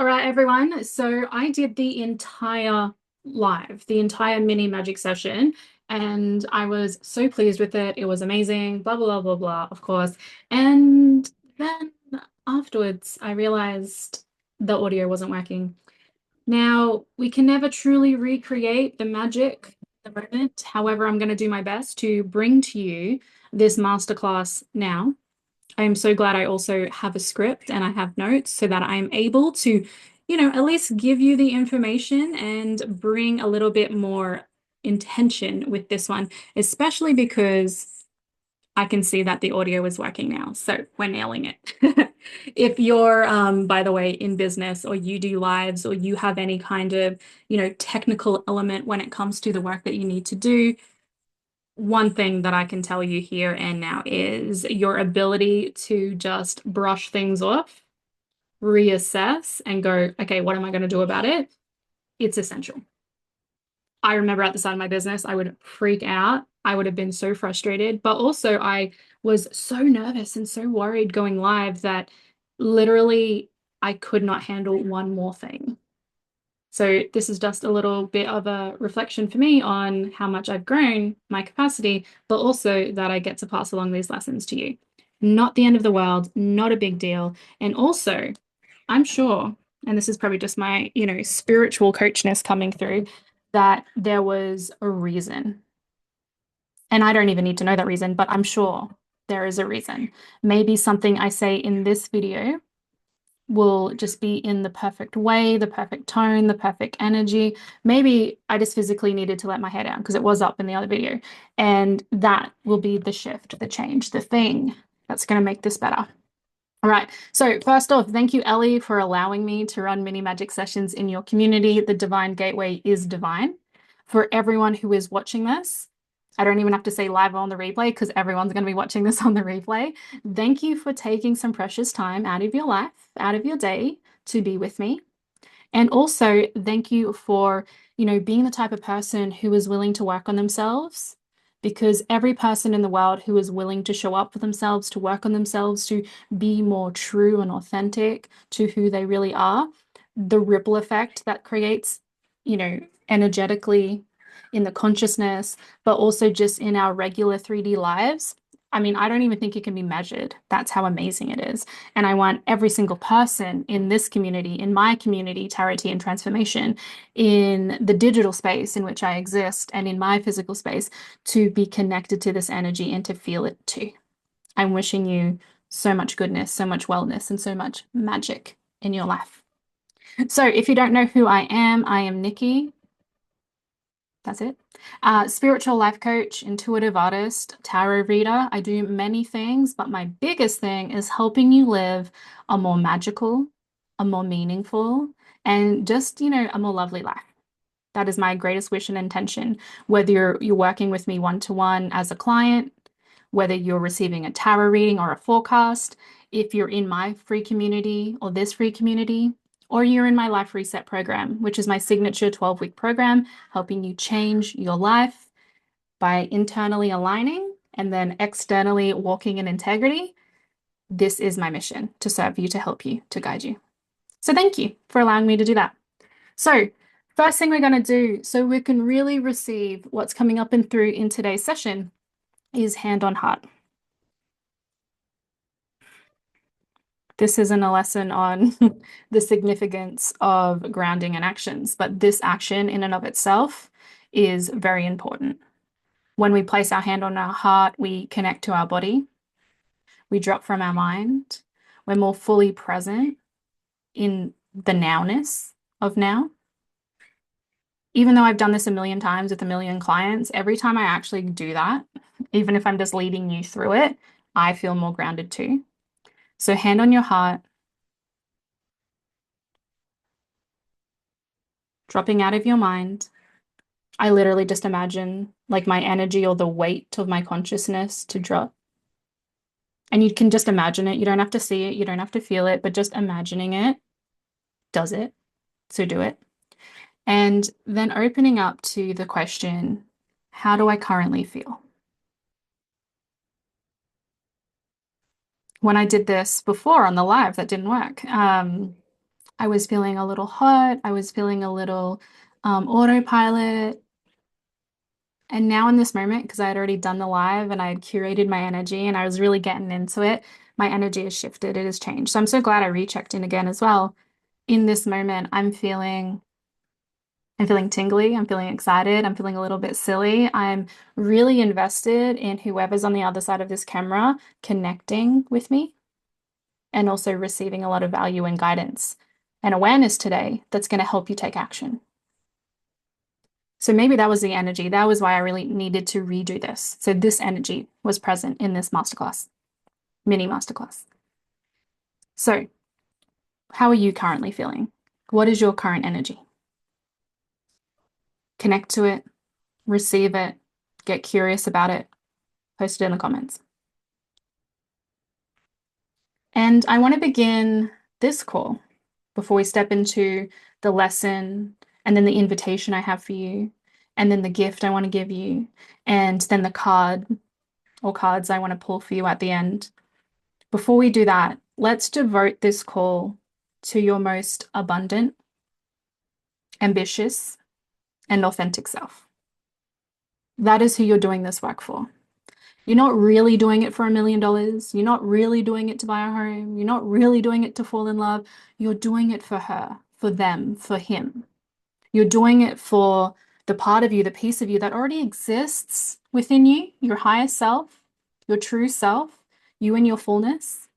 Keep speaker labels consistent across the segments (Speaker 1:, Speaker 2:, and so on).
Speaker 1: All right, everyone. So I did the entire live, the entire mini magic session, and I was so pleased with it. It was amazing, blah, blah, blah, blah, blah, of course. And then afterwards, I realized the audio wasn't working. Now, we can never truly recreate the magic at the moment. However, I'm going to do my best to bring to you this masterclass now. I am so glad I also have a script and I have notes so that I'm able to, at least give you the information and bring a little bit more intention with this one, especially because I can see that the audio is working now. So we're nailing it. If you're, by the way, in business or you do lives or you have any kind of, technical element when it comes to the work that you need to do, one thing that I can tell you here and now is your ability to just brush things off, reassess, and go, okay, what am I going to do about it? It's essential. I remember at the start of my business, I would freak out. I would have been so frustrated, but also I was so nervous and so worried going live that literally I could not handle one more thing. So this is just a little bit of a reflection for me on how much I've grown my capacity, but also that I get to pass along these lessons to you. Not the end of the world, not a big deal. And also, I'm sure, and this is probably just my, spiritual coachness coming through, that there was a reason. And I don't even need to know that reason, but I'm sure there is a reason. Maybe something I say in this video will just be in the perfect way, the perfect tone, the perfect energy. Maybe I just physically needed to let my hair down because it was up in the other video. And that will be the shift, the change, the thing that's going to make this better. All right. So first off, thank you, Ellie, for allowing me to run mini magic sessions in your community. The Divine Gateway is divine. For everyone who is watching this, I don't even have to say live on the replay because everyone's going to be watching this on the replay. Thank you for taking some precious time out of your life, out of your day to be with me. And also, thank you for, being the type of person who is willing to work on themselves. Because every person in the world who is willing to show up for themselves, to work on themselves, to be more true and authentic to who they really are, the ripple effect that creates, energetically in the consciousness, but also just in our regular 3D lives. I mean, I don't even think it can be measured. That's how amazing it is. And I want every single person in this community, in my community, Charity and Transformation, in the digital space in which I exist, and in my physical space, to be connected to this energy and to feel it too. I'm wishing you so much goodness, so much wellness, and so much magic in your life. So, if you don't know who I am Nikki. That's it. Spiritual life coach, intuitive artist, tarot reader. I do many things, but my biggest thing is helping you live a more magical, a more meaningful, and just, a more lovely life. That is my greatest wish and intention. Whether you're working with me one-to-one as a client, whether you're receiving a tarot reading or a forecast, if you're in my free community or this free community, or you're in my Life Reset program, which is my signature 12-week program, helping you change your life by internally aligning and then externally walking in integrity. This is my mission to serve you, to help you, to guide you. So thank you for allowing me to do that. So first thing we're going to do so we can really receive what's coming up and through in today's session is hand on heart. This isn't a lesson on the significance of grounding and actions, but this action in and of itself is very important. When we place our hand on our heart, we connect to our body, we drop from our mind, we're more fully present in the nowness of now. Even though I've done this a million times with a million clients, every time I actually do that, even if I'm just leading you through it, I feel more grounded too. So hand on your heart, dropping out of your mind. I literally just imagine like my energy or the weight of my consciousness to drop. And you can just imagine it. You don't have to see it. You don't have to feel it, but just imagining it does it. So do it. And then opening up to the question, how do I currently feel? When I did this before on the live, that didn't work. I was feeling a little hot. I was feeling a little autopilot. And now in this moment, because I had already done the live and I had curated my energy and I was really getting into it, my energy has shifted. It has changed. So I'm so glad I rechecked in again as well. In this moment, I'm feeling tingly. I'm feeling excited. I'm feeling a little bit silly. I'm really invested in whoever's on the other side of this camera connecting with me and also receiving a lot of value and guidance and awareness today that's going to help you take action. So maybe that was the energy. That was why I really needed to redo this. So this energy was present in this masterclass, mini masterclass. So how are you currently feeling? What is your current energy? Connect to it, receive it, get curious about it, post it in the comments. And I want to begin this call before we step into the lesson and then the invitation I have for you, and then the gift I want to give you, and then the card or cards I want to pull for you at the end. Before we do that, let's devote this call to your most abundant, ambitious, and authentic self. That is who you're doing this work for. You're not really doing it for $1 million. You're not really doing it to buy a home. You're not really doing it to fall in love. You're doing it for her, for them, for him. You're doing it for the part of you, the piece of you that already exists within you, your higher self, your true self, you in your fullness,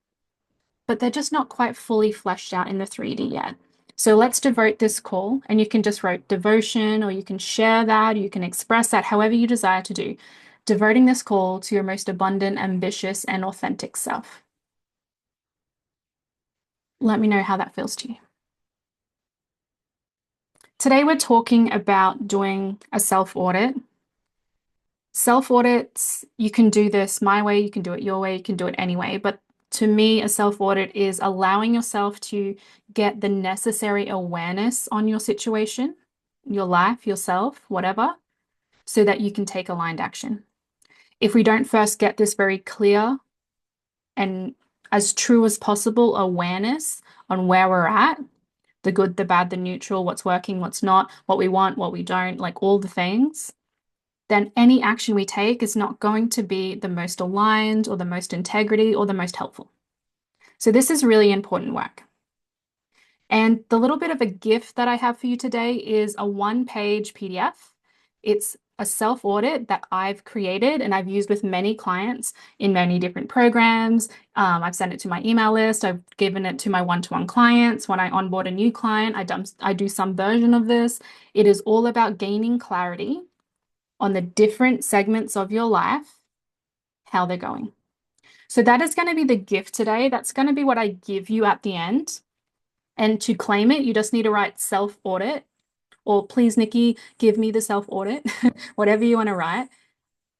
Speaker 1: but they're just not quite fully fleshed out in the 3D yet. So let's devote this call, and you can just write devotion, or you can share that, or you can express that however you desire to do. Devoting this call to your most abundant, ambitious, and authentic self. Let me know how that feels to you. Today, we're talking about doing a self audit. Self audits, you can do this my way, you can do it your way, you can do it anyway. But to me, a self audit is allowing yourself to get the necessary awareness on your situation, your life, yourself, whatever, so that you can take aligned action. If we don't first get this very clear and as true as possible awareness on where we're at, the good, the bad, the neutral, what's working, what's not, what we want, what we don't, like all the things, then any action we take is not going to be the most aligned or the most integrity or the most helpful. So this is really important work. And the little bit of a gift that I have for you today is a one-page PDF. It's a self-audit that I've created and I've used with many clients in many different programs. I've sent it to my email list. I've given it to my one-to-one clients. When I onboard a new client, I do some version of this. It is all about gaining clarity on the different segments of your life, how they're going. So that is going to be the gift today. That's going to be what I give you at the end. And to claim it, you just need to write self audit or please, Nikki, give me the self audit, whatever you want to write.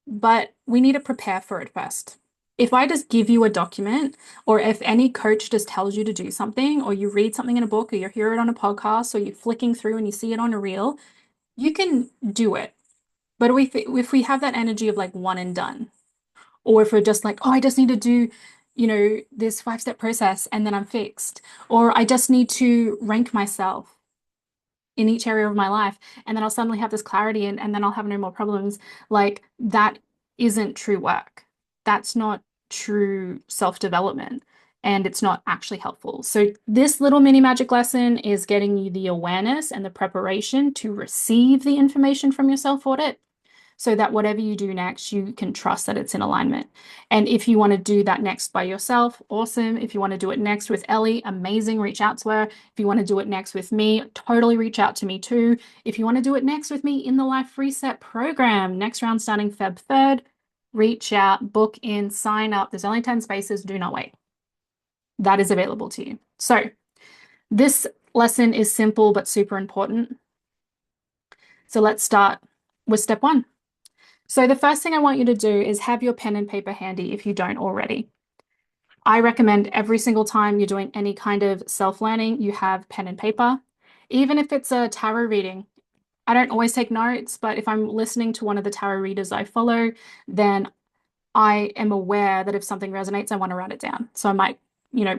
Speaker 1: But we need to prepare for it first. If I just give you a document, or if any coach just tells you to do something, or you read something in a book, or you hear it on a podcast, or you're flicking through and you see it on a reel, you can do it. But if we have that energy of like one and done, or if we're just like, oh, I just need to do, this 5-step process and then I'm fixed, or I just need to rank myself in each area of my life and then I'll suddenly have this clarity and then I'll have no more problems. Like that isn't true work. That's not true self-development and it's not actually helpful. So this little mini magic lesson is getting you the awareness and the preparation to receive the information from your self-audit so that whatever you do next, you can trust that it's in alignment. And if you want to do that next by yourself, awesome. If you want to do it next with Ellie, amazing, reach out to her. If you want to do it next with me, totally reach out to me too. If you want to do it next with me in the Life Reset program, next round starting Feb 3rd, reach out, book in, sign up. There's only 10 spaces, do not wait. That is available to you. So this lesson is simple but super important. So let's start with step 1. So the first thing I want you to do is have your pen and paper handy if you don't already. I recommend every single time you're doing any kind of self-learning, you have pen and paper. Even if it's a tarot reading, I don't always take notes, but if I'm listening to one of the tarot readers I follow, then I am aware that if something resonates, I want to write it down. So I might,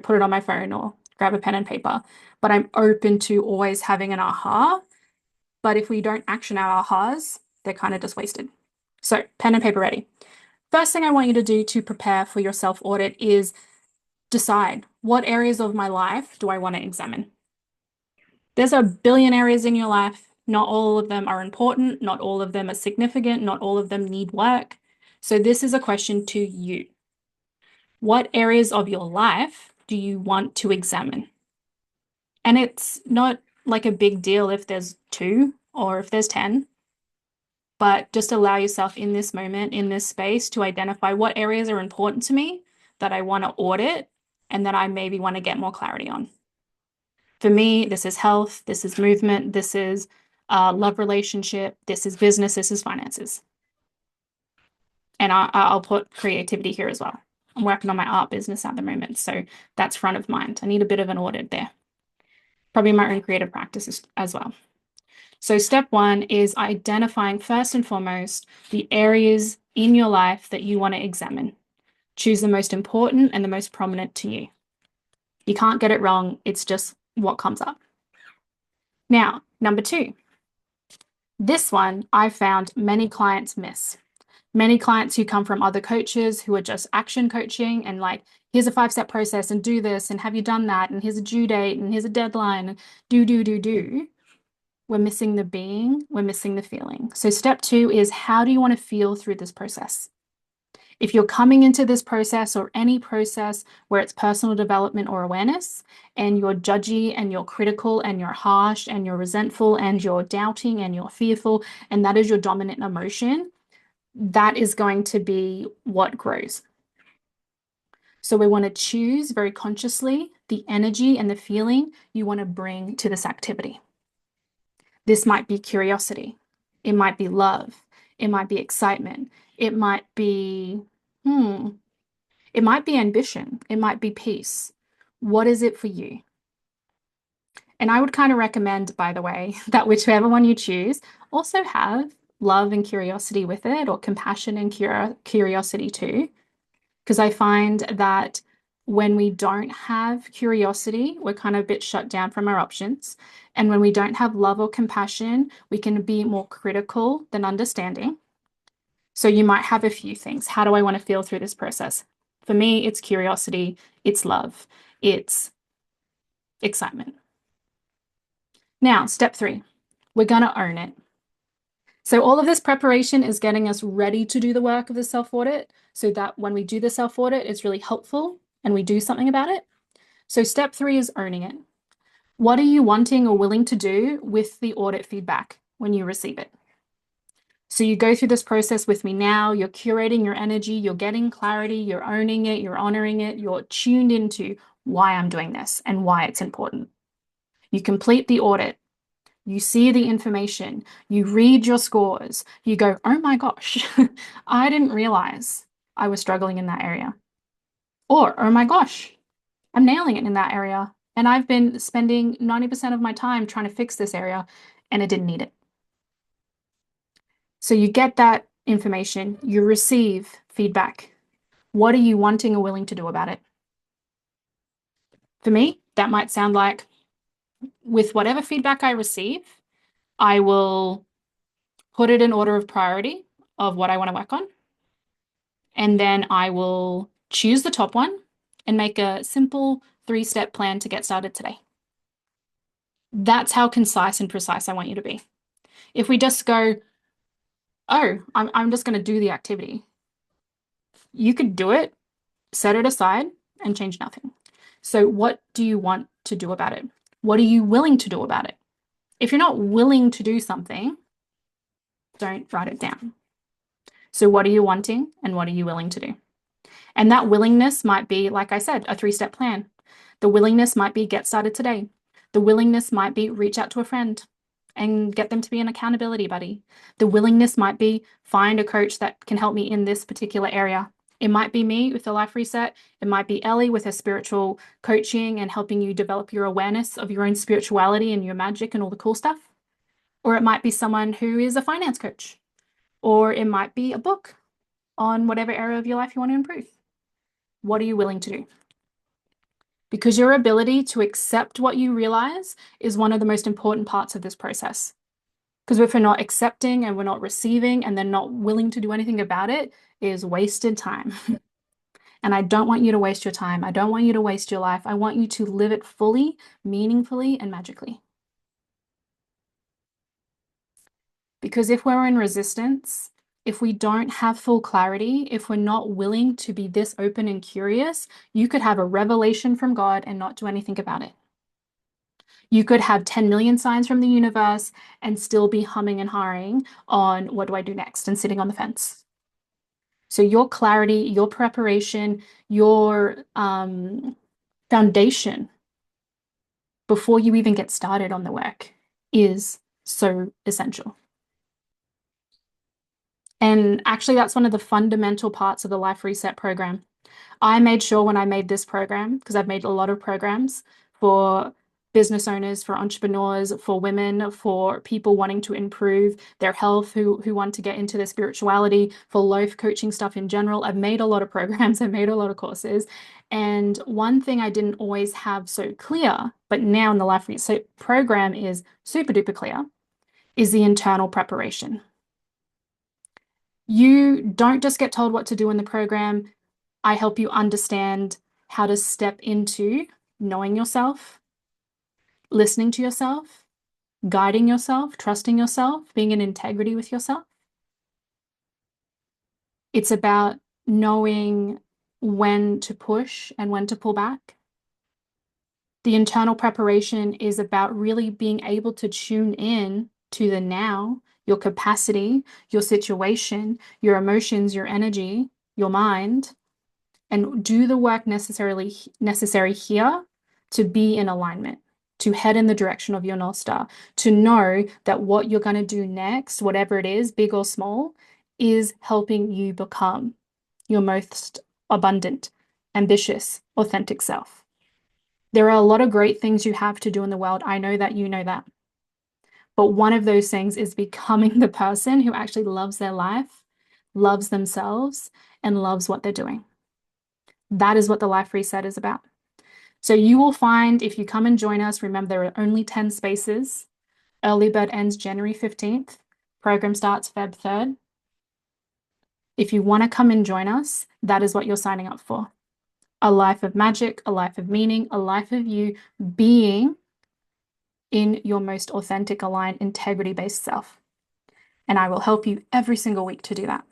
Speaker 1: put it on my phone or grab a pen and paper. But I'm open to always having an aha. But if we don't action our ahas, they're kind of just wasted. So, pen and paper ready. First thing I want you to do to prepare for your self audit is decide what areas of my life do I want to examine. There's a billion areas in your life. Not all of them are important. Not all of them are significant. Not all of them need work. So, this is a question to you. What areas of your life do you want to examine? And it's not like a big deal if there's two or if there's 10, but just allow yourself in this moment, in this space, to identify what areas are important to me that I want to audit and that I maybe want to get more clarity on. For me, this is health, this is movement, this is love relationship, this is business, this is finances. And I'll put creativity here as well. I'm working on my art business at the moment, so that's front of mind. I need a bit of an audit there. Probably my own creative practices as well. So step one is identifying first and foremost the areas in your life that you want to examine. Choose the most important and the most prominent to you. You can't get it wrong. It's just what comes up. Now, number two, this one I found many clients miss. Many clients who come from other coaches who are just action coaching and like, here's a 5-step process and do this and have you done that and here's a due date and here's a deadline and do. We're missing the being, we're missing the feeling. So step two is how do you want to feel through this process? If you're coming into this process or any process where it's personal development or awareness, and you're judgy and you're critical and you're harsh and you're resentful and you're doubting and you're fearful, and that is your dominant emotion, that is going to be what grows. So we want to choose very consciously the energy and the feeling you want to bring to this activity. This might be curiosity. It might be love. It might be excitement. It might be, it might be ambition. It might be peace. What is it for you? And I would kind of recommend, by the way, that whichever one you choose also have love and curiosity with it, or compassion and curiosity too. Because I find that when we don't have curiosity, we're kind of a bit shut down from our options. And when we don't have love or compassion, we can be more critical than understanding. So you might have a few things. How do I want to feel through this process? For me, it's curiosity, it's love, it's excitement. Now, step three, we're going to own it. So all of this preparation is getting us ready to do the work of the self-audit so that when we do the self-audit, it's really helpful and we do something about it. So step three is owning it. What are you wanting or willing to do with the audit feedback when you receive it? So you go through this process with me now, you're curating your energy, you're getting clarity, you're owning it, you're honoring it, you're tuned into why I'm doing this and why it's important. You complete the audit. You see the information, you read your scores, you go, oh my gosh, I didn't realize I was struggling in that area. Or, oh my gosh, I'm nailing it in that area. And I've been spending 90% of my time trying to fix this area and it didn't need it. So you get that information, you receive feedback. What are you wanting or willing to do about it? For me, that might sound like with whatever feedback I receive, I will put it in order of priority of what I want to work on. And then I will choose the top one and make a simple 3-step plan to get started today. That's how concise and precise I want you to be. If we just go, oh, I'm just going to do the activity, you could do it, set it aside, and change nothing. So what do you want to do about it? What are you willing to do about it? If you're not willing to do something, don't write it down. So what are you wanting and what are you willing to do? And that willingness might be, like I said, a 3-step plan. The willingness might be get started today. The willingness might be reach out to a friend and get them to be an accountability buddy. The willingness might be find a coach that can help me in this particular area. It might be me with the life reset. It might be Ellie with her spiritual coaching and helping you develop your awareness of your own spirituality and your magic and all the cool stuff. Or it might be someone who is a finance coach. Or it might be a book on whatever area of your life you want to improve. What are you willing to do? because your ability to accept what you realize is one of the most important parts of this process. Because if we're not accepting and we're not receiving and then not willing to do anything about it, is wasted time. And I don't want you to waste your time. I don't want you to waste your life. I want you to live it fully, meaningfully, and magically. Because if we're in resistance, if we don't have full clarity, if we're not willing to be this open and curious, you could have a revelation from God and not do anything about it. You could have 10 million signs from the universe and still be humming and hawing on what do I do next and sitting on the fence. So your clarity, your preparation, your foundation before you even get started on the work is so essential. And actually, that's one of the fundamental parts of the Life Reset program. I made sure when I made this program, because I've made a lot of programs for business owners, for entrepreneurs, for women, for people wanting to improve their health, who want to get into their spirituality, for life coaching stuff in general. I've made a lot of programs, I've made a lot of courses. And one thing I didn't always have so clear, but now in the Life Reset program is super duper clear, is the internal preparation. You don't just get told what to do in the program. I help you understand how to step into knowing yourself, listening to yourself, guiding yourself, trusting yourself, being in integrity with yourself. It's about knowing when to push and when to pull back. The internal preparation is about really being able to tune in to the now, your capacity, your situation, your emotions, your energy, your mind, and do the work necessary here to be in alignment, to head in the direction of your North Star, to know that what you're going to do next, whatever it is, big or small, is helping you become your most abundant, ambitious, authentic self. There are a lot of great things you have to do in the world. I know that you know that. But one of those things is becoming the person who actually loves their life, loves themselves, and loves what they're doing. That is what the Life Reset is about. So you will find if you come and join us, remember there are only 10 spaces. Early bird ends January 15th. Program starts Feb 3rd. If you want to come and join us, that is what you're signing up for. A life of magic, a life of meaning, a life of you being in your most authentic, aligned, integrity-based self. And I will help you every single week to do that.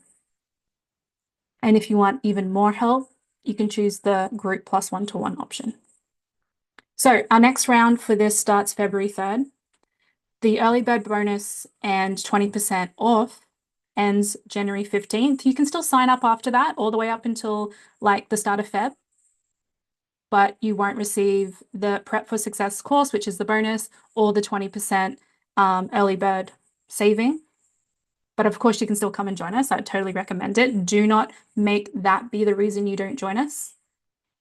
Speaker 1: And if you want even more help, you can choose the group plus one-to-one option. So our next round for this starts February 3rd. The early bird bonus and 20% off ends January 15th. You can still sign up after that, all the way up until like the start of Feb, but you won't receive the Prep for Success course, which is the bonus, or the 20% early bird saving. But of course, you can still come and join us. I totally recommend it. Do not make that be the reason you don't join us.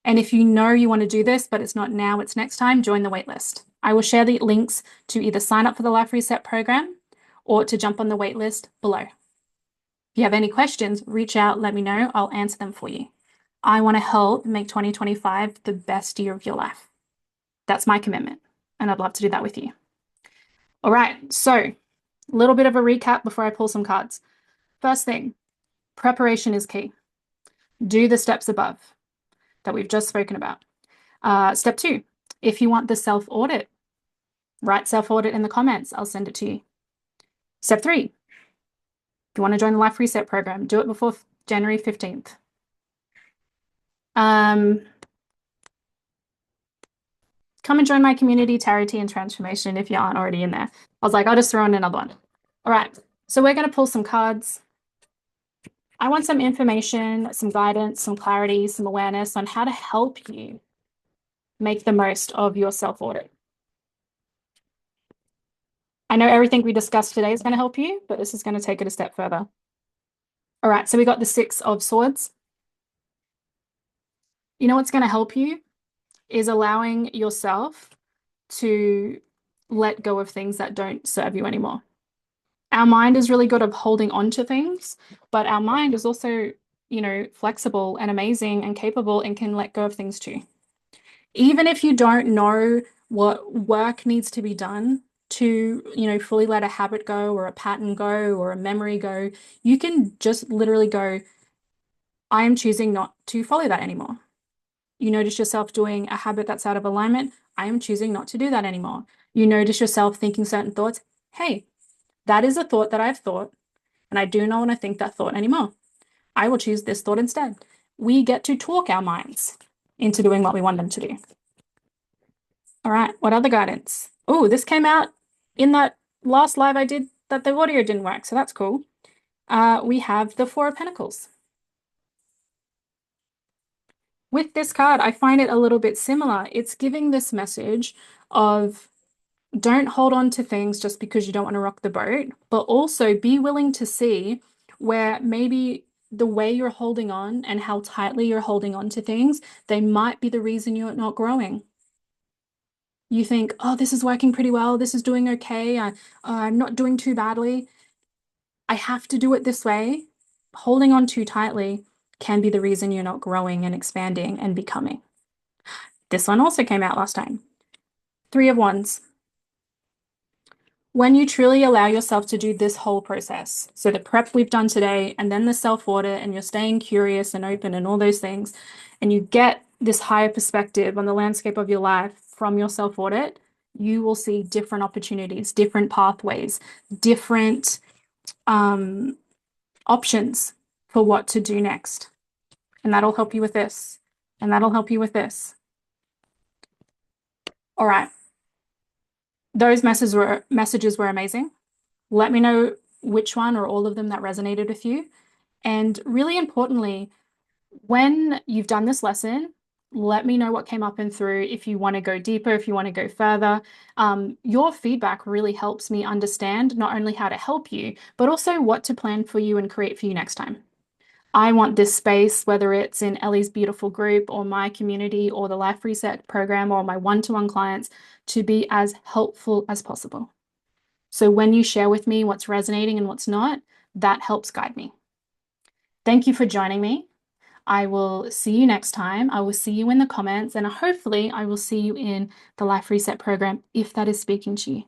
Speaker 1: And if you know you want to do this, but it's not now, it's next time, join the waitlist. I will share the links to either sign up for the Life Reset program or to jump on the waitlist below. If you have any questions, reach out, let me know. I'll answer them for you. I want to help make 2025 the best year of your life. That's my commitment, and I'd love to do that with you. All right, so a little bit of a recap before I pull some cards. First thing, preparation is key. Do the steps above that we've just spoken about. Step 2, if you want the self audit, write self audit in the comments. I'll send it to you. Step 3, if you want to join the Life Reset program, do it before January 15th. Come and join my community, Charity and Transformation, if you aren't already in there. I was like, I'll just throw in another one. All right, so we're going to pull some cards. I want some information, some guidance, some clarity, some awareness on how to help you make the most of your self audit. I know everything we discussed today is going to help you, but this is going to take it a step further. All right, so we got the 6 of Swords. You know what's going to help you is allowing yourself to let go of things that don't serve you anymore. Our mind is really good at holding on to things, but our mind is also, flexible and amazing and capable and can let go of things too. Even if you don't know what work needs to be done to, fully let a habit go or a pattern go or a memory go, you can just literally go, I am choosing not to follow that anymore. You notice yourself doing a habit that's out of alignment. I am choosing not to do that anymore. You notice yourself thinking certain thoughts. Hey, that is a thought that I've thought, and I do not want to think that thought anymore. I will choose this thought instead. We get to talk our minds into doing what we want them to do. All right, what other guidance? Oh, this came out in that last live I did that the audio didn't work, so that's cool. We have the Four of Pentacles. With this card, I find it a little bit similar. It's giving this message of don't hold on to things just because you don't want to rock the boat, but also be willing to see where maybe the way you're holding on and how tightly you're holding on to things, they might be the reason you're not growing. You think, oh, this is working pretty well. This is doing okay. I'm not doing too badly. I have to do it this way. Holding on too tightly can be the reason you're not growing and expanding and becoming. This one also came out last time. Three of Wands. When you truly allow yourself to do this whole process, so the prep we've done today, and then the self audit, and you're staying curious and open and all those things, and you get this higher perspective on the landscape of your life from your self audit, you will see different opportunities, different pathways, different options for what to do next. And that'll help you with this. And that'll help you with this. All right. Those messages were amazing. Let me know which one or all of them that resonated with you. And really importantly, when you've done this lesson, let me know what came up and through. If you want to go deeper, if you want to go further, your feedback really helps me understand not only how to help you, but also what to plan for you and create for you next time. I want this space, whether it's in Ellie's beautiful group or my community or the Life Reset program or my one-to-one clients, to be as helpful as possible. So when you share with me what's resonating and what's not, that helps guide me. Thank you for joining me. I will see you next time. I will see you in the comments, and hopefully I will see you in the Life Reset program if that is speaking to you.